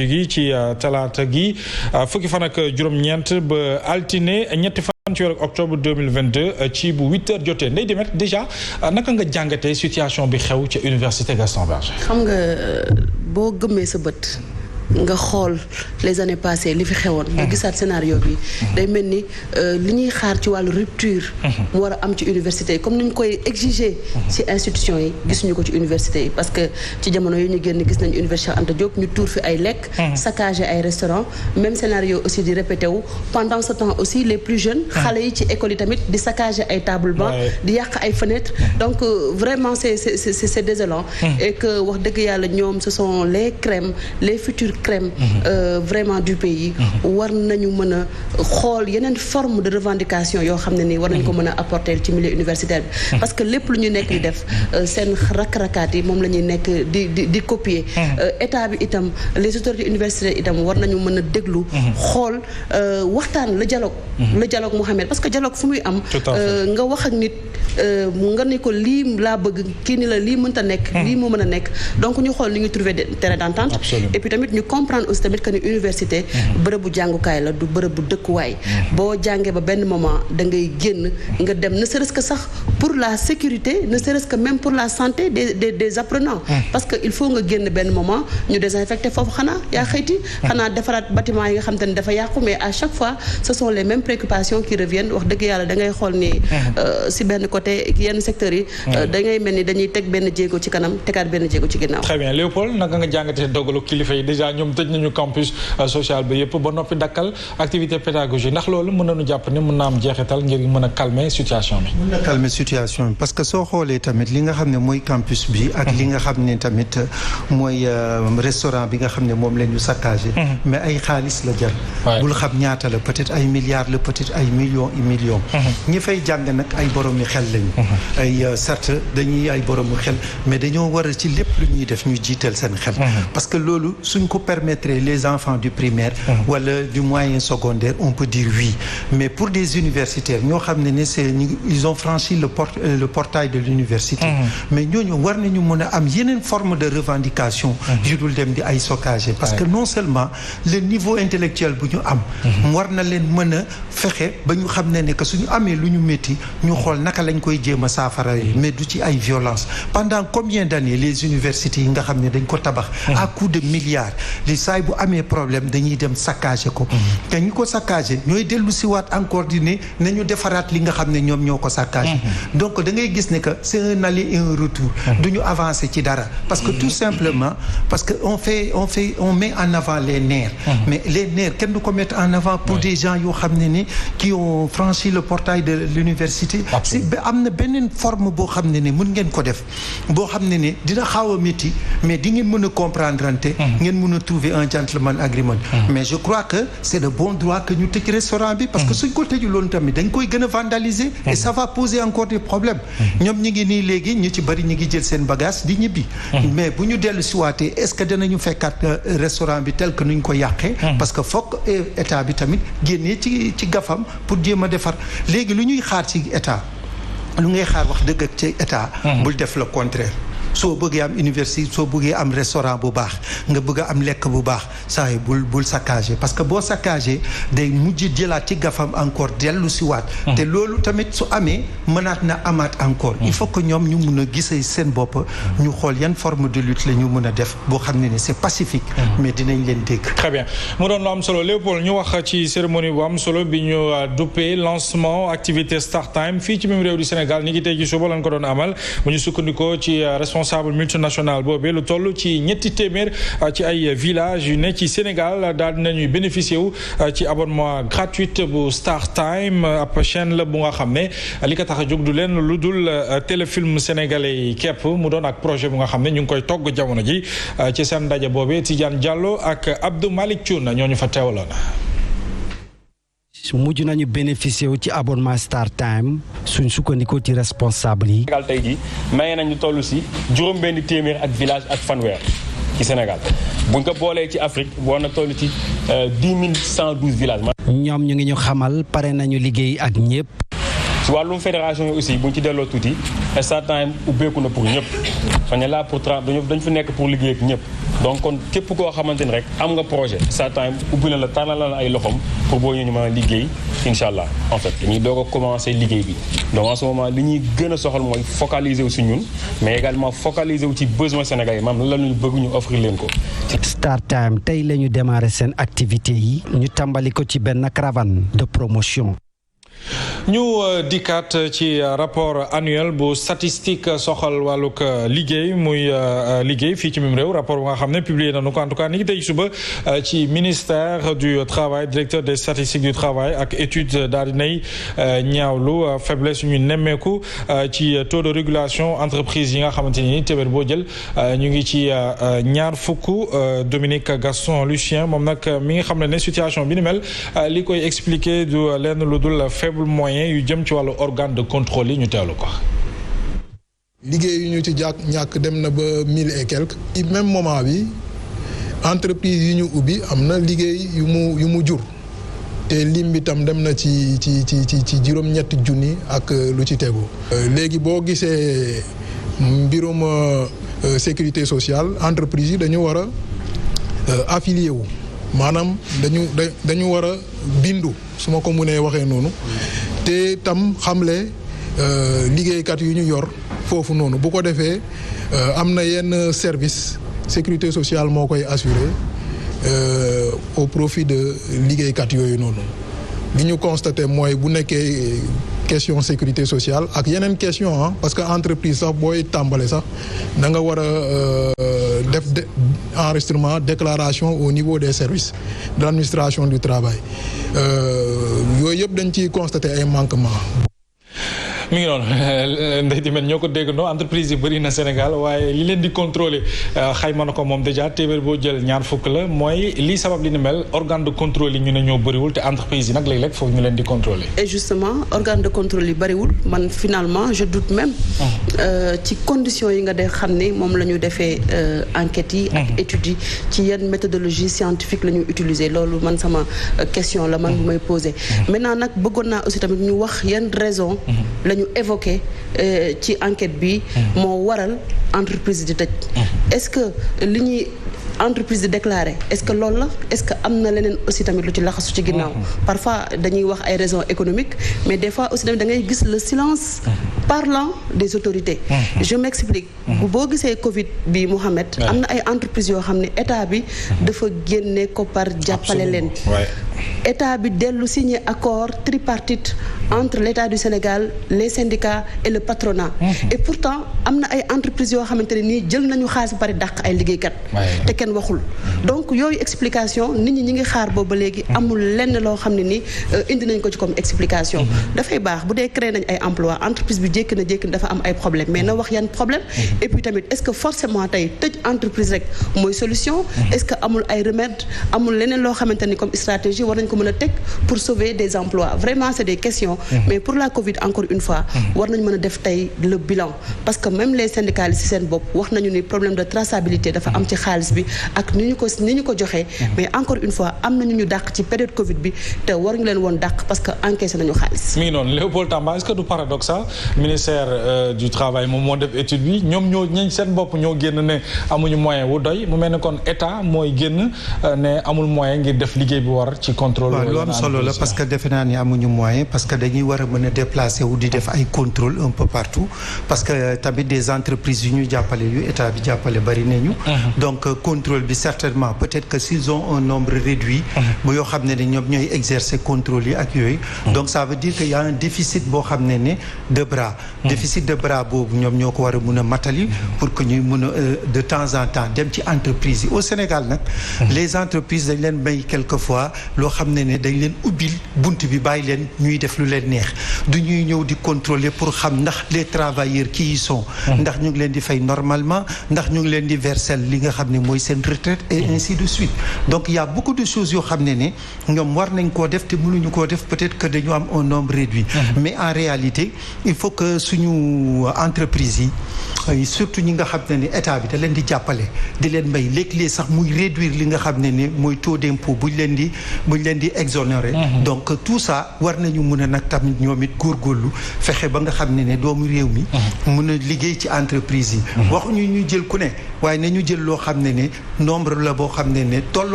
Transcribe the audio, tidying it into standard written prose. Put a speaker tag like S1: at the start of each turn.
S1: gi ci talaata gi fukki fan ak juróom-ñeent ba altine ñetti fan ci weeru octobre 2022 ci bu 8h jotee Ndeye Demet déjà naka nga jàngatee situation bi xew ca université Gaston Berger.
S2: xam nga boo gëmmee sa bët nga xool les années passées li fi xewoon nga gisaat scénario bi day mel ni li ñuy xaar ci wàllu rupture mu war a am ci université yi comme ni ñu koy exiger ci institution yi gisuñu ko ci université yi parce que ci jamono yi ñu génn gis nañu université Anta Diop ñu tuur fi ay lekk saccager ay restaurants même scénario aussi di répété wu pendant ce temps aussi les plus jeunes xale yi ci école yi tamit di saccager ay table banc di yàq ay fenêtres donc vraiment c'est désolant et que wax dëgg yàlla ñoom ce sont les crèmes les futurs crème vraiment du pays war nañu mën a xool yeneen forme de revendication yoo xam ne nii war nañu ko mën a apporter ci milieu universitaire bi parce que lépp lu ñu nekk di def seen rakk-rakkaat yi moom la ñuy nekk di copier état bi itam les autorités universitaires itam war nañu mën a déglu xool waxtaan le dialogue Mohamed parce que dialogue fu muy am nga wax ak nit nga ne ko lii laa bëgg kii ni la lii mënta nekk lii moo mën a nekk donc ñu xool ni ñu trouver terrain d'entente et puis tamit ñu comprendre aussi tamit que ni université bërëbu jàngukaay la du bërëbu dëkkuwaay boo jàngee ba benn moment da ngay génn nga dem ne serait-ce que sax pour la sécurité ne serait-ce que même pour la santé des apprenants parce que il faut nga génn benn moment ñu désinfecté foofu xanaa yaa xëyti xanaa defaraat bâtiment yi nga xam te ne dafa yàqu mais à chaque fois ce sont les mêmes préoccupations qui reviennent wax dëgg yàlla da ngay xool ni si benn côté yenn secteurs yi da ngay mel ni dañuy teg benn jéego ci kanam tegaat benn jéego ci ginnaaw.
S1: Très bien Léopold naka nga jàngatee dogalu kilifa yi déjà ñoom tëj nañu campus social bi yëpp ba noppi dakkal activité pédagogique ndax loolu mën nañu jàpp ne mën na am jeexital ngir mën a calmer situation bi.
S3: mën na calmer situation bi parce que soo xoolee tamit li nga xam ne mooy campus bi ak li nga xam ne tamit mooy restaurant bi nga xam ne moom la ñu saccagé. mais ay xaalis la jar. bul xam ñaata la peut-être ay milliards la peut-être ay millions et millions. ñi fay jàng nag ay boromi xel lañu. ay certes dañuy ay boromu xel mais dañoo war a ci lépp lu ñuy def ñu jiital seen xel. parce que loolu suñ ko permettre les enfants du primaire wala du moyen secondaire on peut dire oui mais pour des universitaires ñoo xam ne ils ont franchi le portail de l'université mais ñooñu war nañu mën a am yeneen forme de revendication yu dul dem di ay saccagé parce que non seulement le niveau intellectuel bu ñu am war na leen mën a fexe ba ñu xam ne que suñu amee lu ñu métti ñu xool naka lañ koy jéem a saafara mais du ci ay violence pendant combien d'années les universités yi nga xam ne dañ ko tabax à coup de milliards li saay bu amee problème dañuy dem saccagé ko te ñu ko saccagé ñooy dellu si waat encore di ne nañu defaraat li nga xam ne ñoom ñoo ko saccagé donc da ngay gis ne que c'est un aller et un retour du ñu avancer ci dara parce que tout simplement parce que on met en avant les nerfs mais les nerfs kenn du ko mettre en avant pour des gens yoo xam ne ni qui ont franchi le portail de l'université si am na beneen forme boo xam ne mën ngeen ko def boo xam ne dina xaw a métti mais di ngeen mën a comprendre ngeen mën a trouver un gentleman agreement mais je crois que c'est de bon droit que ñu tëj restaurant bi parce que suñ ko tëju loolu tamit dañ koy gën a vandaliser et ça va poser encore des problèmes ñoom ñi ngi nii léegi ñu ci bari ñi ngi jël seen bagage di ñibbi mais bu ñu dellu si waatee est-ce que danañu fekkaat restaurant bi tel que nuñ ko yàqee parce que fokk état bi tamit génnee ci gafam pour jéem a defar léegi lu ñuy xaar ci état lu ngay xaar wax dëgg ak ci état bul def le contraire soo bëggee am université soo bëggee am restaurant bu baax nga bëgg a am lekk bu baax saa yi bul saccagé parce que boo saccagé day mujj jëlaat ci gafam encore dellu si waat te loolu tamit su amee mënaat na amaat encore il faut que ñoom ñu mun a gisee seen bopp ñu xool yan forme de lutte la ñu mën a def boo xam ne c'est pacifique mais dinañ leen dégg.
S1: Très bien mu doon lu am solo Léopold ñu wax ci cérémonie bu am solo bi ñu duppee lancement activité Start Time fii ci même réew du Sénégal ni ngi tey ji suba lañ ko doon amal bu ñu sukkandikoo ci responsable multinational boobee lu toll ci ñetti téeméer ci ay villages yu ne ci Sénégal daal dinañuy bénéficier wu ci abonnement gratuite bu Start Time ab chaîne la bu nga xam ne li ko tax a jóg du leen lu dul téléfilm sénégalais yi képp mu doon ak projet bu nga xam ne ñu ngi koy togg jamono ji ci seen ndaje boobee Tidiane Diallo ak Abdou Malick Thioune ñoo ñu fa teewaloon.
S4: mujj nañu bénéficier wu ci abonnement Start Time suñ sukkandikoo ci responsable yi.
S5: Sénégal tey jii maye nañu toll si juróom-benn téeméer ak village ak fanweer ci Sénégal buñ ko boolee ci Afrique war na toll ci 10 112 villages.
S4: ñoom ñu ngi ñu xamal pare nañu liggéey ak ñëpp.
S5: ci wàllum fédération yi aussi buñ ci delloo tuuti Start Time ubbeeku na pour ñëpp on est là pour dañu fi nekk pour liggéey ak ñëpp donc kon képp koo xamante ni rek am nga projet StarTime ubbi na la tànnal la ay loxoom pour boo ñu mën a liggéey incha allah en fait dañuy doog a commencer liggéey bi donc en ce moment li ñuy gën a soxal mooy focaliser wu si ñun mais également focaliser wu ci besoin sénégalais maanaam lan la ñu bëgg ñu offrir leen ko.
S4: StarTime tey la ñu démarrer seen activité yi ñu tàmbali ko ci benn caravane de promotion.
S1: ñu dikkaat ci rapport annuel bu statistique soxal wàllug liggéey muy liggéey fii ci mim réew rapport bu nga xam ne publié nañu ko en tout cas ni ngi tey suba ci ministère du travail directeur des statistiques du travail ak étude daal dinay ñaawlu faiblesse yu ñu nemmeeku ci taux de régulation entreprise yi nga xamante ni téeméer boo jël ñu ngi ci ñaar fukk Dominique Gaston Lucien moom nag mi nga xam ne situation bi ni mel li koy expliquer du lenn lu dul faible moyen yu jëm ci wàllu organe de contrôle yi ñu teewlu ko.
S6: liggéey yu ñu ci ñàkk dem na ba 1000 et quelques. ci même moment bi entreprise yi ñu ubbi am na liggéey yu mu jur te lim bi tam dem na ci juróom-ñetti junni ak lu ci tegu. léegi boo gisee mbirum sécurité sociale entreprise yi dañu war a affilié wu maanaam dañu war a bindu su ma ko mënee waxee noonu te tam xamle liggéeykat yu ñu yor foofu noonu bu ko defee am na yenn service sécurité sociale moo koy assurer au profit de liggéeykat yooyu noonu li ñu constaté mooy bu nekkee question sécurité sociale ak yeneen question parce que entreprise sax booy tàmbale sax da nga war a def enregistrement déclaration au niveau des services de l'administration du travail yooyu yëpp dañ ciy constater ay manquements.
S1: mi ngi noonu Ndeye Diagne ñoo ko déggandoo entreprise yi bëri na Sénégal waaye li leen di contrôler xayma na ko moom déjà téeméer boo jël ñaar fukk la mooy lii sabab li ni mel organe de contrôle yi ñu ne ñoo bëriwul te entreprise yi nag léeg-léeg foofu ñu leen di contrôler.
S2: et justement organe de contrôle yi bëriwul man finalement je doute même. ci conditions yi nga def xam ni moom la ñu defee enquêtes yi. ak études yi ci yenn méthodologie scientifique la ñu utiliser loolu man sama question la man bu may poser. maintenant nag bëggoon naa aussi tamit ñu wax yenn raison la ñu évoqué ci enquête bi moo waral entreprise di tëj est-ce que li ñuy entreprise di déclaré est-ce que loolu la est-ce que am na leneen aussi tamit lu ci laxasu ci ginnaaw parfois dañuy wax ay raisons économiques mais des fois aussi tamit da ngay gis le silence parlant des autorités je m'explique boo gisee Covid bi Mohamed am na ay entreprises yoo xam ne état bi dafa génne koppar jàppale leen état bi dellu signé accord tripartite entre l'État du Sénégal les syndicats et le patronat et pourtant am na ay entreprises yoo xamante ne nii jël nañu xaalis ba pare dàq ay liggéeykat te kenn waxul donc yooyu explication nit ñi ngi xaar boobu ba léegi amul lenn loo xam ne ni indi nañ ko ci comme explication dafay baax bu dee créé nañ ay emploi entreprise bi jékki na dafa am ay problème mais na wax yan problème et puis tamit est-ce que forcément tey tëj entreprise rek mooy solution est-ce que amul ay remède amul leneen loo xamante ni comme stratégie war nañ ko mën a teg pour sauver des emplois vraiment c'est des questions mais pour la Covid encore une fois war nañ mën a def tey le bilan parce que même les syndicalistes ci seen bopp wax nañu ni problème de traçabilité dafa am ci xaalis bi ak ni ñu ko joxee mais encore une fois am nañu ñu dàq ci période Covid bi te waruñu leen woon dàq parce que encaissé nañu xaalis.
S1: mi ngi noonu Léopold Tamba est-ce que du paradoxe ministère du travail moom moo def étude bi ñoom ñooñ seen bopp ñoo génn ne amuñu moyen wu doy mu mel ne kon état mooy génn ne amul moyen ngir def liggéey bi war ci contrôle.
S3: waaw lu am solo la parce que defe naa ni amuñu moyen parce que dañuy war a mën a déplacer wu di def ay contrôle un peu partout parce que tamit des entreprises yu ñu jàppale yu état bi jàppale bari nañu. donc contrôle bi certainement peut-être que s'ils ont un nombre réduit. bu yoo xam ne ñoom ñooy exercer contrôle yi ak yooyu. donc ça veut dire que y a un déficit boo xam ne de bras. déficit de bras boobu ñoom ñoo ko war a mun a matali pour que ñuy mun a de temps en temps dem ci entreprise yi au Sénégal nag. les entreprises dañ leen may quelquefois loo xam ne dañ leen ubbil bunt bi bàyyi leen ñuy def lu leen neex du ñuy ñëw di contrôler pour xam ndax les travailleurs qui y sont. ndax ñu ngi leen di fay normalement ndax ñu ngi leen di verser li nga xam ne mooy seen retraite et ainsi de suite donc il y a beaucoup de choses yoo xam ne ñoom war nañ koo def te mënuñu koo def peut-être que dañu am un nombre réduit. mais en réalité il faut que suñu entreprise yi surtout ñi nga xam ne état bi da leen di jàppale di leen may léeg-léeg sax muy réduire li nga xam ne mooy taux d'impôt buñ leen leen di exonérer. donc tout ça war nañu mun a nag tamit ñoom it góorgóorlu fexe ba nga xam ne doomu réew mi mun a liggéey ci entreprise yi. waxuñu ñu jël ku ne waaye nañu jël loo xam ne nombre la boo xam ne toll